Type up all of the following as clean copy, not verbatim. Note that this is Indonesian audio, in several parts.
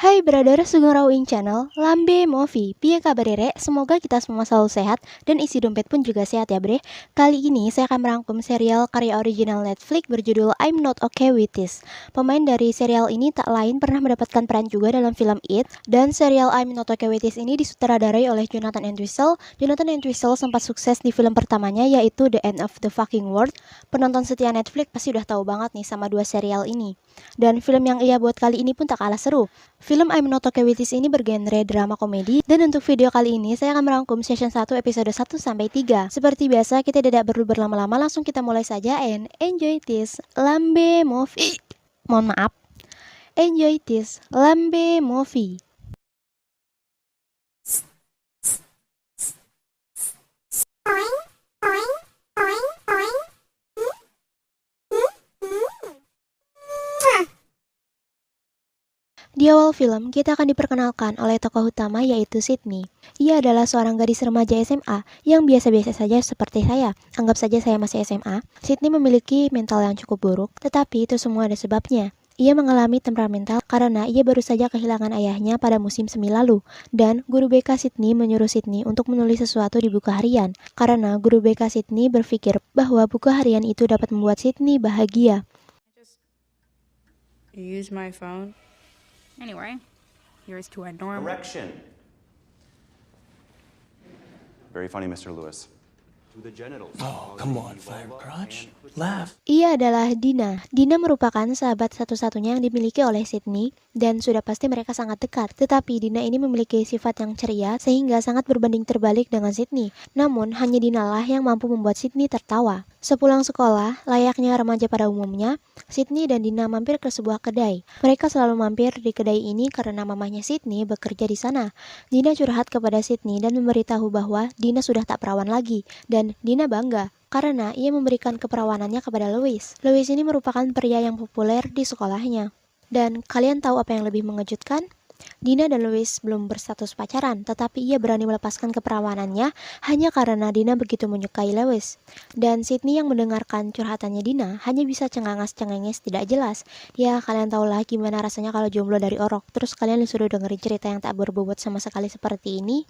Hai brother Sugeng Rawing Channel, Lambe Movie, piye kabar rek? Semoga kita semua selalu sehat dan isi dompet pun juga sehat ya bre. Kali ini saya akan merangkum serial karya original Netflix berjudul I'm Not Okay With This. Pemain dari serial ini tak lain pernah mendapatkan peran juga dalam film It, dan serial I'm Not Okay With This ini disutradarai oleh Jonathan Entwistle. Jonathan Entwistle sempat sukses di film pertamanya yaitu The End of the Fucking World. Penonton setia Netflix pasti udah tahu banget nih sama dua serial ini. Dan film yang ia buat kali ini pun tak kalah seru. Film I'm Not Okay With This ini bergenre drama komedi, dan untuk video kali ini saya akan merangkum season 1 episode 1-3. Seperti biasa, kita tidak perlu berlama-lama, langsung kita mulai saja and enjoy this Lambe Movie. Mohon maaf. Enjoy this Lambe Movie. Di awal film, kita akan diperkenalkan oleh tokoh utama yaitu Sydney. Ia adalah seorang gadis remaja SMA yang biasa-biasa saja seperti saya. Anggap saja saya masih SMA. Sydney memiliki mental yang cukup buruk, tetapi itu semua ada sebabnya. Ia mengalami temperamental karena ia baru saja kehilangan ayahnya pada musim semi lalu. Dan guru BK Sydney menyuruh Sydney untuk menulis sesuatu di buku harian. Karena guru BK Sydney berpikir bahwa buku harian itu dapat membuat Sydney bahagia. You use my phone? Anyway, here's to a normal... Correction. Very funny, Mr. Lewis. To the genitals. Oh, come on, fire crotch. Laugh. Ia adalah Dina. Dina merupakan sahabat satu-satunya yang dimiliki oleh Sydney, dan sudah pasti mereka sangat dekat. Tetapi Dina ini memiliki sifat yang ceria sehingga sangat berbanding terbalik dengan Sydney. Namun, hanya Dina lah yang mampu membuat Sydney tertawa. Sepulang sekolah, layaknya remaja pada umumnya, Sydney dan Dina mampir ke sebuah kedai. Mereka selalu mampir di kedai ini karena mamahnya Sydney bekerja di sana. Dina curhat kepada Sydney dan memberitahu bahwa Dina sudah tak perawan lagi, dan Dina bangga karena ia memberikan keperawanannya kepada Louis. Louis ini merupakan pria yang populer di sekolahnya. Dan kalian tahu apa yang lebih mengejutkan? Dina dan Louis belum berstatus pacaran, tetapi ia berani melepaskan keperawanannya hanya karena Dina begitu menyukai Louis. Dan Sydney yang mendengarkan curhatannya Dina hanya bisa cengangas-cengenges tidak jelas. Ya, kalian tahulah gimana rasanya kalau jomblo dari orok, terus kalian disuruh dengerin cerita yang tak berbobot sama sekali seperti ini.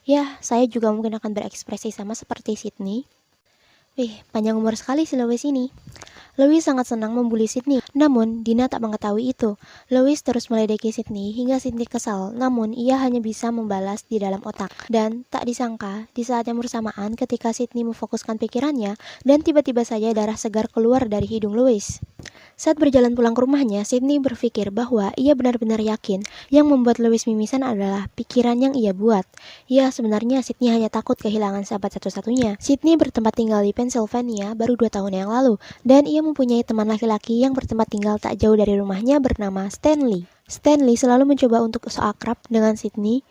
Ya, saya juga mungkin akan berekspresi sama seperti Sydney. Wih, panjang umur sekali si Louis ini. Louis sangat senang membuli Sydney, namun Dina tak mengetahui itu. Louis terus meledeki Sydney hingga Sydney kesal, namun ia hanya bisa membalas di dalam otak. Dan tak disangka, di saat yang bersamaan ketika Sydney memfokuskan pikirannya, dan tiba-tiba saja darah segar keluar dari hidung Louis. Saat berjalan pulang ke rumahnya, Sydney berpikir bahwa ia benar-benar yakin yang membuat Louis mimisan adalah pikiran yang ia buat. Ya, sebenarnya Sydney hanya takut kehilangan sahabat satu-satunya. Sydney bertempat tinggal di Pennsylvania baru 2 tahun yang lalu, dan ia mempunyai teman laki-laki yang bertempat tinggal tak jauh dari rumahnya bernama Stanley. Stanley selalu mencoba untuk seakrab dengan Sydney,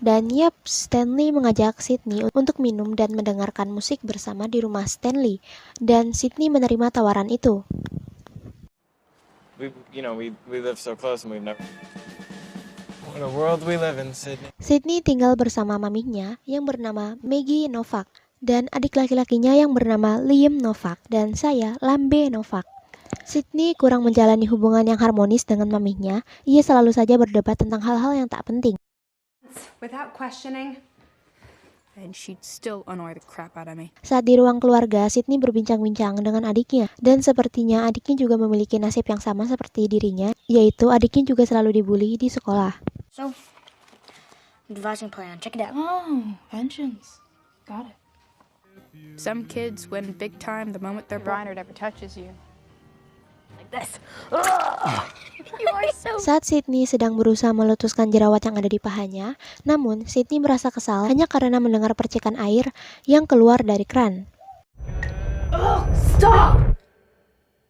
dan yap, Stanley mengajak Sydney untuk minum dan mendengarkan musik bersama di rumah Stanley, dan Sydney menerima tawaran itu. We live so close and we've never... What a world we live in, Sydney. Sydney tinggal bersama maminya yang bernama Maggie Novak dan adik laki-lakinya yang bernama Liam Novak, dan saya Lambe Novak. Sydney kurang menjalani hubungan yang harmonis dengan maminya. Ia selalu saja berdebat tentang hal-hal yang tak penting. Without questioning, and she'd still annoy the crap out of me. Saat di ruang keluarga, Sydney berbincang-bincang dengan adiknya, dan sepertinya adiknya juga memiliki nasib yang sama seperti dirinya, yaitu adiknya juga selalu dibully di sekolah. So, devising plan. Check it out. Oh, pensions. Got it. Some kids win big time the moment their Bryner ever touches you. Like this. You are so... Saat Sydney sedang berusaha meletuskan jerawat yang ada di pahanya, namun Sydney merasa kesal hanya karena mendengar percikan air yang keluar dari keran. Stop!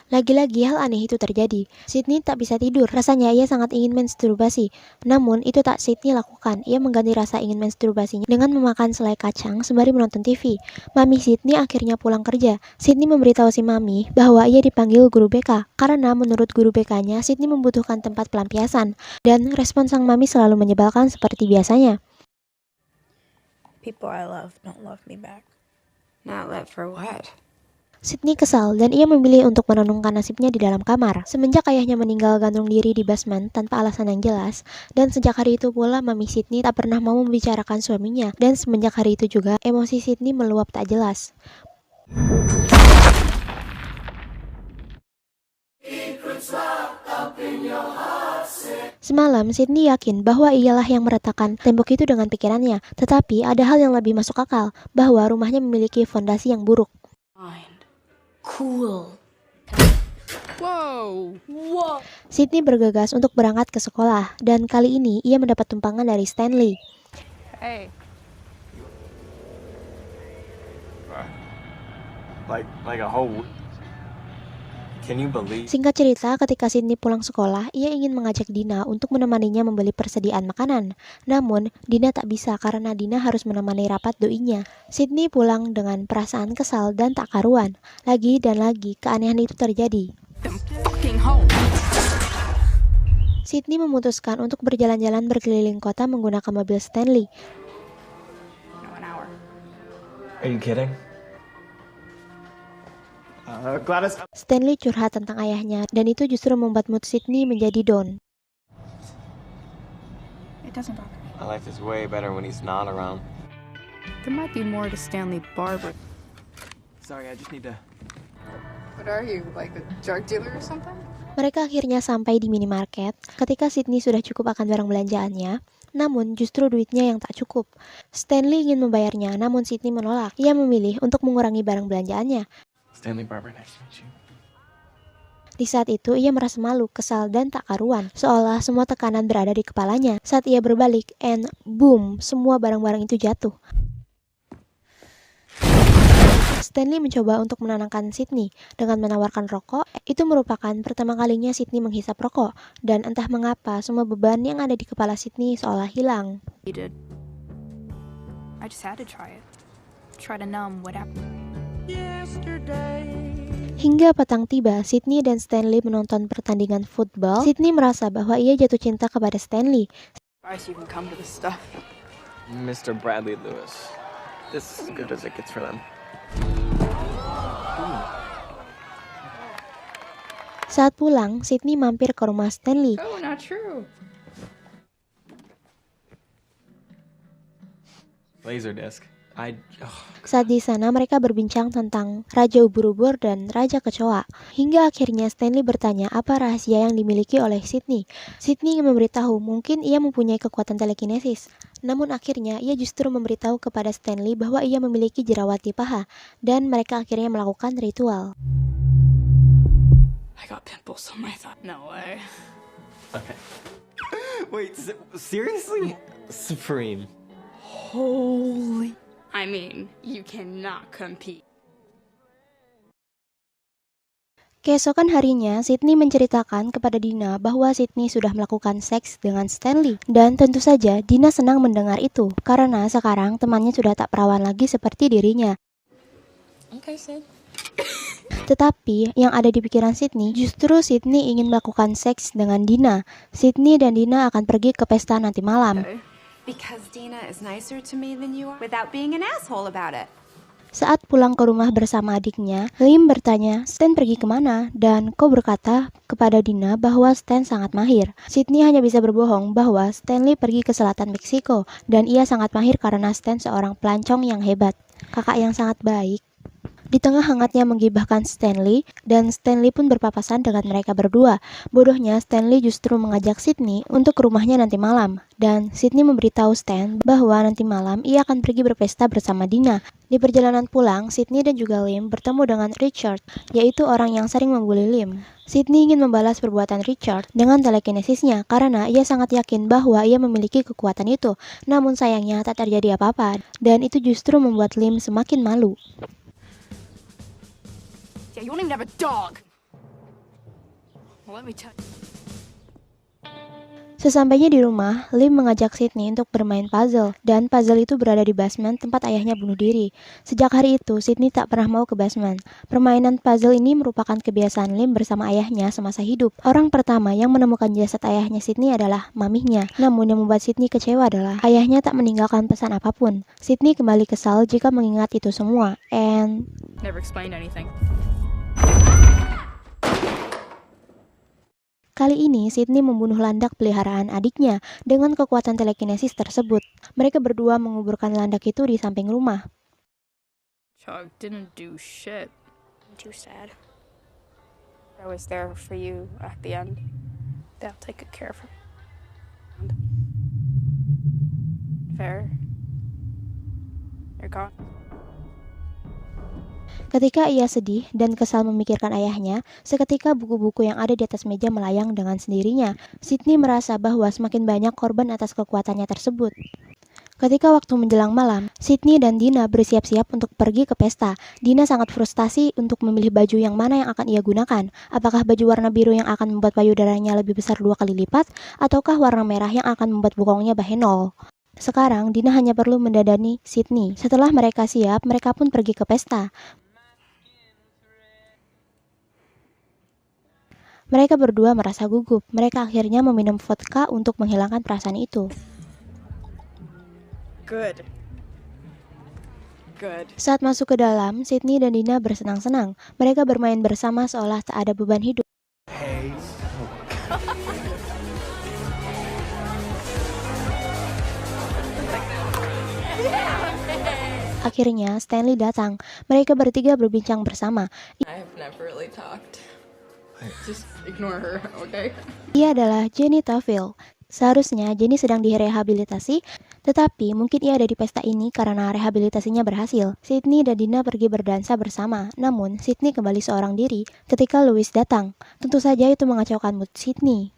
Lagi-lagi hal aneh itu terjadi. Sydney tak bisa tidur. Rasanya ia sangat ingin menstruasi. Namun itu tak Sydney lakukan. Ia mengganti rasa ingin menstruasinya dengan memakan selai kacang sembari menonton TV. Mami Sydney akhirnya pulang kerja. Sydney memberitahu si Mami bahwa ia dipanggil guru BK karena menurut guru BK-nya Sydney membutuhkan tempat pelampiasan. Dan respon sang Mami selalu menyebalkan seperti biasanya. People I love don't love me back. Not love for what? Sydney kesal dan ia memilih untuk merenungkan nasibnya di dalam kamar. Semenjak ayahnya meninggal gantung diri di basement tanpa alasan yang jelas, dan sejak hari itu pula Mami Sydney tak pernah mau membicarakan suaminya, dan semenjak hari itu juga emosi Sydney meluap tak jelas. Semalam, Sydney yakin bahwa ialah yang meratakan tembok itu dengan pikirannya, tetapi ada hal yang lebih masuk akal, bahwa rumahnya memiliki fondasi yang buruk. Cool. Whoa! Sydney bergegas untuk berangkat ke sekolah, dan kali ini ia mendapat tumpangan dari Stanley. Hey. Like a whole. Can you believe? Singkat cerita, ketika Sydney pulang sekolah, ia ingin mengajak Dina untuk menemaninya membeli persediaan makanan. Namun, Dina tak bisa karena Dina harus menemani rapat doinya. Sydney pulang dengan perasaan kesal dan tak karuan. Lagi dan lagi, keanehan itu terjadi. Them fucking home. Sydney memutuskan untuk berjalan-jalan berkeliling kota menggunakan mobil Stanley. No, an hour. Are you kidding? Gladys. Stanley curhat tentang ayahnya, dan itu justru membuat mood Sydney menjadi down. It doesn't bother me. My life is way better when he's not around. There might be more to Stanley Barber. Sorry, I just need to. What are you, like a drug dealer or something? Mereka akhirnya sampai di minimarket ketika Sydney sudah cukup akan barang belanjaannya, namun justru duitnya yang tak cukup. Stanley ingin membayarnya, namun Sydney menolak. Ia memilih untuk mengurangi barang belanjaannya. Stanley Barber, nice to meet you. Di saat itu, ia merasa malu, kesal, dan tak karuan, seolah semua tekanan berada di kepalanya. Saat ia berbalik, and boom, semua barang-barang itu jatuh. Stanley mencoba untuk menenangkan Sydney dengan menawarkan rokok. Itu merupakan pertama kalinya Sydney menghisap rokok, dan entah mengapa semua beban yang ada di kepala Sydney seolah hilang. He did. I just had to try it. Try to numb what happened. Hingga petang tiba, Sydney dan Stanley menonton pertandingan football. Sydney merasa bahwa ia jatuh cinta kepada Stanley. Surprised you even come to this stuff. Mr. Bradley Lewis. This is as good as it gets for them. Saat pulang, Sydney mampir ke rumah Stanley. Oh, not true. Laserdisc. Saat di sana mereka berbincang tentang Raja Ubur-ubur dan Raja Kecoa. Hingga akhirnya Stanley bertanya apa rahasia yang dimiliki oleh Sydney. Sydney ingin memberitahu mungkin ia mempunyai kekuatan telekinesis. Namun akhirnya ia justru memberitahu kepada Stanley bahwa ia memiliki jerawat di paha. Dan mereka akhirnya melakukan ritual. I got pimples on my thigh. No way. Okay. Wait, seriously? Supreme. Holy. I mean, you cannot compete. Keesokan harinya, Sydney menceritakan kepada Dina bahwa Sydney sudah melakukan seks dengan Stanley. Dan tentu saja Dina senang mendengar itu, karena sekarang temannya sudah tak perawan lagi seperti dirinya. Okay, Sid. Tetapi yang ada di pikiran Sydney, justru Sydney ingin melakukan seks dengan Dina. Sydney dan Dina akan pergi ke pesta nanti malam. Okay. Because Dina is nicer to me than you are, without being an asshole about it. Saat pulang ke rumah bersama adiknya, Lim bertanya, Stan pergi kemana? Dan Ko berkata kepada Dina bahwa Stan sangat mahir. Sydney hanya bisa berbohong bahwa Stanley pergi ke selatan Meksiko, dan ia sangat mahir karena Stan seorang pelancong yang hebat. Kakak yang sangat baik. Di tengah hangatnya menggibahkan Stanley, dan Stanley pun berpapasan dengan mereka berdua. Bodohnya, Stanley justru mengajak Sydney untuk ke rumahnya nanti malam. Dan Sydney memberitahu Stan bahwa nanti malam ia akan pergi berpesta bersama Dina. Di perjalanan pulang, Sydney dan juga Lim bertemu dengan Richard, yaitu orang yang sering membuli Lim. Sydney ingin membalas perbuatan Richard dengan telekinesisnya karena ia sangat yakin bahwa ia memiliki kekuatan itu. Namun sayangnya tak terjadi apa-apa, dan itu justru membuat Lim semakin malu. Yeah, you won't even have a dog. Well, let me tell you. Sesampainya di rumah, Lim mengajak Sydney untuk bermain puzzle, dan puzzle itu berada di basement tempat ayahnya bunuh diri. Sejak hari itu, Sydney tak pernah mau ke basement. Permainan puzzle ini merupakan kebiasaan Lim bersama ayahnya semasa hidup. Orang pertama yang menemukan jasad ayahnya Sydney adalah mamihnya. Namun yang membuat Sydney kecewa adalah ayahnya tak meninggalkan pesan apapun. Sydney kembali kesal jika mengingat itu semua, and Never explained anything. kali ini, Sydney membunuh landak peliharaan adiknya dengan kekuatan telekinesis tersebut. Mereka berdua menguburkan landak itu di samping rumah. Chug didn't do shit. I'm too sad. I was there for you at the end. They'll take good care of her. Fair. You're gone. Ketika ia sedih dan kesal memikirkan ayahnya, seketika buku-buku yang ada di atas meja melayang dengan sendirinya. Sydney merasa bahwa semakin banyak korban atas kekuatannya tersebut. Ketika waktu menjelang malam, Sydney dan Dina bersiap-siap untuk pergi ke pesta. Dina sangat frustasi untuk memilih baju yang mana yang akan ia gunakan. Apakah baju warna biru yang akan membuat payudaranya lebih besar 2 kali lipat, ataukah warna merah yang akan membuat bokongnya bahenol? Sekarang, Dina hanya perlu mendadani Sydney. Setelah mereka siap, mereka pun pergi ke pesta. Mereka berdua merasa gugup. Mereka akhirnya meminum vodka untuk menghilangkan perasaan itu. Good. Saat masuk ke dalam, Sydney dan Dina bersenang-senang. Mereka bermain bersama seolah tak ada beban hidup. Akhirnya, Stanley datang. Mereka bertiga berbincang bersama. I've never really talked. Just ignore her, okay? Ia adalah Jenny Taville. Seharusnya Jenny sedang direhabilitasi, tetapi mungkin ia ada di pesta ini karena rehabilitasinya berhasil. Sydney dan Dina pergi berdansa bersama, namun Sydney kembali seorang diri ketika Louis datang. Tentu saja itu mengacaukan mood Sydney.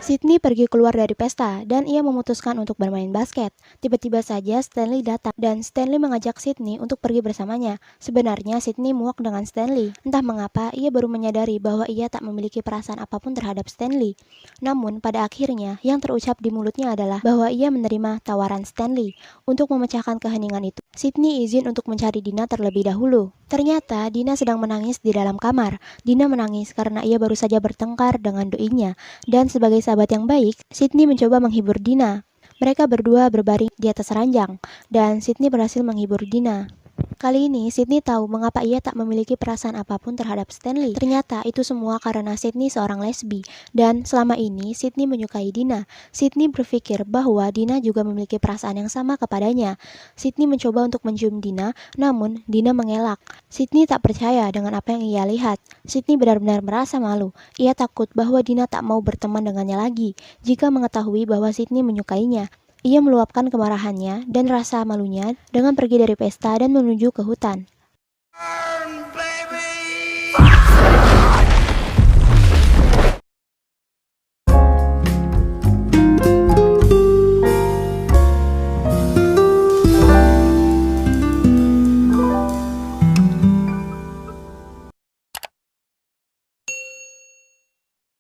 Sydney pergi keluar dari pesta dan ia memutuskan untuk bermain basket. Tiba-tiba saja Stanley datang dan Stanley mengajak Sydney untuk pergi bersamanya. Sebenarnya Sydney muak dengan Stanley. Entah mengapa ia baru menyadari bahwa ia tak memiliki perasaan apapun terhadap Stanley. Namun pada akhirnya yang terucap di mulutnya adalah bahwa ia menerima tawaran Stanley. Untuk memecahkan keheningan itu, Sydney izin untuk mencari Dina terlebih dahulu. Ternyata Dina sedang menangis di dalam kamar. Dina menangis karena ia baru saja bertengkar dengan doinya. Dan sebagai sahabat yang baik, Sydney mencoba menghibur Dina. Mereka berdua berbaring di atas ranjang, dan Sydney berhasil menghibur Dina. Kali ini, Sydney tahu mengapa ia tak memiliki perasaan apapun terhadap Stanley. Ternyata itu semua karena Sydney seorang lesbi, dan selama ini Sydney menyukai Dina. Sydney berpikir bahwa Dina juga memiliki perasaan yang sama kepadanya. Sydney mencoba untuk mencium Dina, namun Dina mengelak. Sydney tak percaya dengan apa yang ia lihat. Sydney benar-benar merasa malu. Ia takut bahwa Dina tak mau berteman dengannya lagi jika mengetahui bahwa Sydney menyukainya. Ia meluapkan kemarahannya dan rasa malunya dengan pergi dari pesta dan menuju ke hutan.